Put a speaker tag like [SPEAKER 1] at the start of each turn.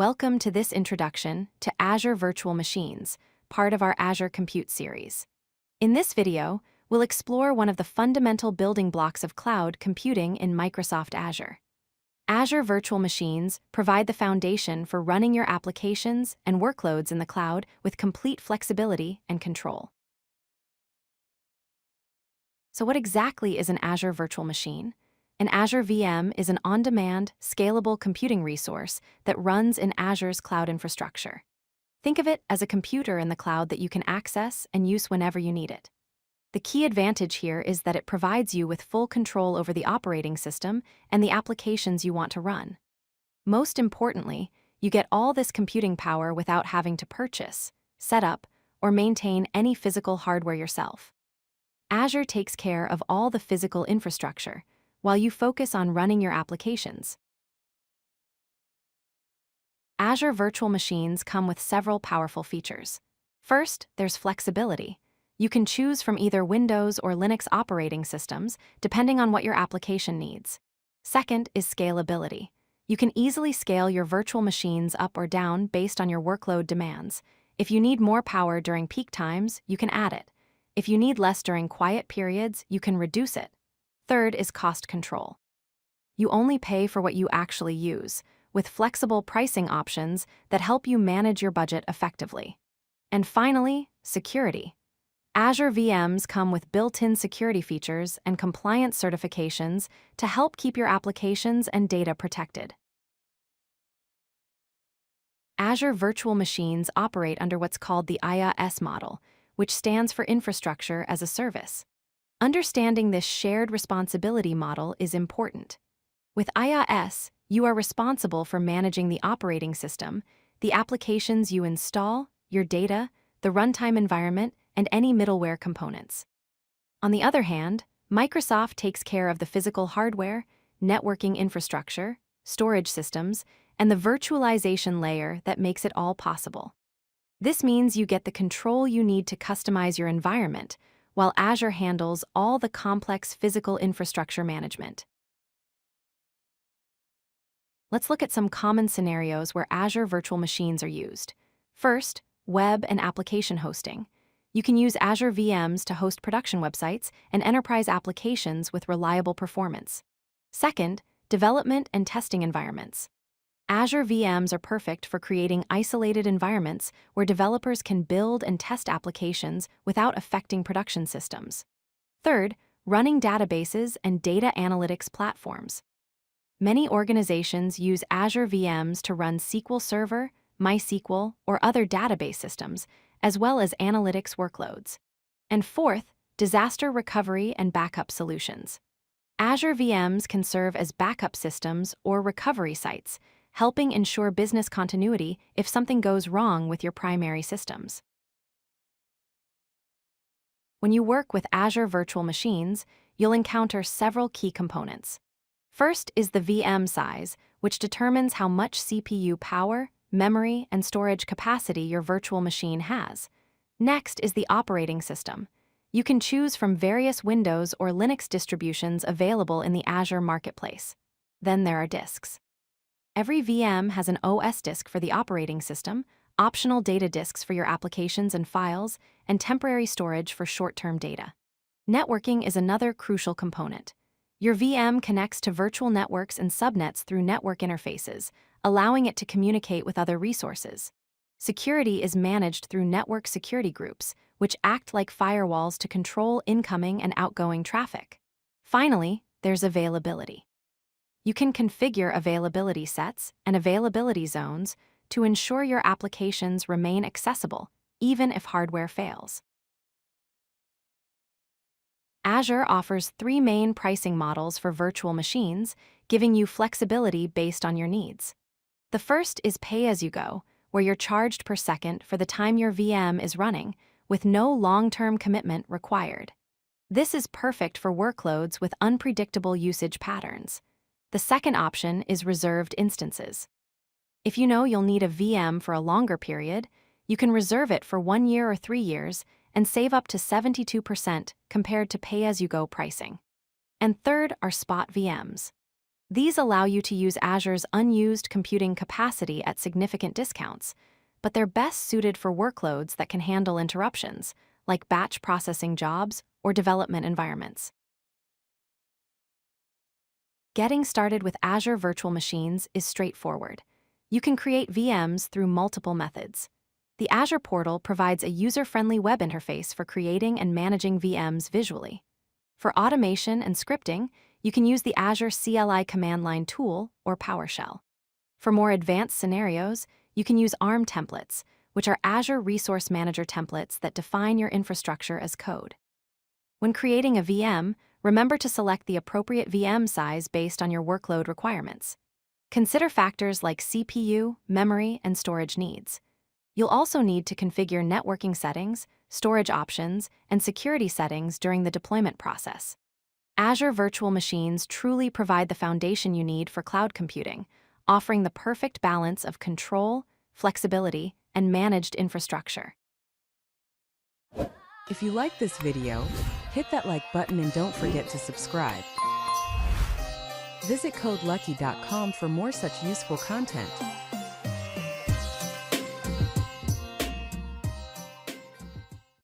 [SPEAKER 1] Welcome to this introduction to Azure Virtual Machines, part of our Azure Compute series. In this video, we'll explore one of the fundamental building blocks of cloud computing in Microsoft Azure. Azure Virtual Machines provide the foundation for running your applications and workloads in the cloud with complete flexibility and control. So what exactly is an Azure Virtual Machine? An Azure VM is an on-demand, scalable computing resource that runs in Azure's cloud infrastructure. Think of it as a computer in the cloud that you can access and use whenever you need it. The key advantage here is that it provides you with full control over the operating system and the applications you want to run. Most importantly, you get all this computing power without having to purchase, set up, or maintain any physical hardware yourself. Azure takes care of all the physical infrastructure, while you focus on running your applications. Azure Virtual Machines come with several powerful features. First, there's flexibility. You can choose from either Windows or Linux operating systems, depending on what your application needs. Second is scalability. You can easily scale your virtual machines up or down based on your workload demands. If you need more power during peak times, you can add it. If you need less during quiet periods, you can reduce it. Third is cost control. You only pay for what you actually use, with flexible pricing options that help you manage your budget effectively. And finally, security. Azure VMs come with built-in security features and compliance certifications to help keep your applications and data protected. Azure Virtual Machines operate under what's called the IaaS model, which stands for Infrastructure as a Service. Understanding this shared responsibility model is important. With IaaS, you are responsible for managing the operating system, the applications you install, your data, the runtime environment, and any middleware components. On the other hand, Microsoft takes care of the physical hardware, networking infrastructure, storage systems, and the virtualization layer that makes it all possible. This means you get the control you need to customize your environment, while Azure handles all the complex physical infrastructure management. Let's look at some common scenarios where Azure Virtual Machines are used. First, web and application hosting. You can use Azure VMs to host production websites and enterprise applications with reliable performance. Second, development and testing environments. Azure VMs are perfect for creating isolated environments where developers can build and test applications without affecting production systems. Third, running databases and data analytics platforms. Many organizations use Azure VMs to run SQL Server, MySQL, or other database systems, as well as analytics workloads. And fourth, disaster recovery and backup solutions. Azure VMs can serve as backup systems or recovery sites, helping ensure business continuity if something goes wrong with your primary systems. When you work with Azure Virtual Machines, you'll encounter several key components. First is the VM size, which determines how much CPU power, memory, and storage capacity your virtual machine has. Next is the operating system. You can choose from various Windows or Linux distributions available in the Azure Marketplace. Then there are disks. Every VM has an OS disk for the operating system, optional data disks for your applications and files, and temporary storage for short-term data. Networking is another crucial component. Your VM connects to virtual networks and subnets through network interfaces, allowing it to communicate with other resources. Security is managed through network security groups, which act like firewalls to control incoming and outgoing traffic. Finally, there's availability. You can configure availability sets and availability zones to ensure your applications remain accessible, even if hardware fails. Azure offers three main pricing models for virtual machines, giving you flexibility based on your needs. The first is pay-as-you-go, where you're charged per second for the time your VM is running, with no long-term commitment required. This is perfect for workloads with unpredictable usage patterns. The second option is reserved instances. If you know you'll need a VM for a longer period, you can reserve it for 1 year or 3 years and save up to 72% compared to pay-as-you-go pricing. And third are spot VMs. These allow you to use Azure's unused computing capacity at significant discounts, but they're best suited for workloads that can handle interruptions, like batch processing jobs or development environments. Getting started with Azure Virtual Machines is straightforward. You can create VMs through multiple methods. The Azure portal provides a user-friendly web interface for creating and managing VMs visually. For automation and scripting, you can use the Azure CLI command line tool or PowerShell. For more advanced scenarios, you can use ARM templates, which are Azure Resource Manager templates that define your infrastructure as code. When creating a VM, remember to select the appropriate VM size based on your workload requirements. Consider factors like CPU, memory, and storage needs. You'll also need to configure networking settings, storage options, and security settings during the deployment process. Azure Virtual Machines truly provide the foundation you need for cloud computing, offering the perfect balance of control, flexibility, and managed infrastructure.
[SPEAKER 2] If you like this video, hit that like button and don't forget to subscribe. Visit codelucky.com for more such useful content.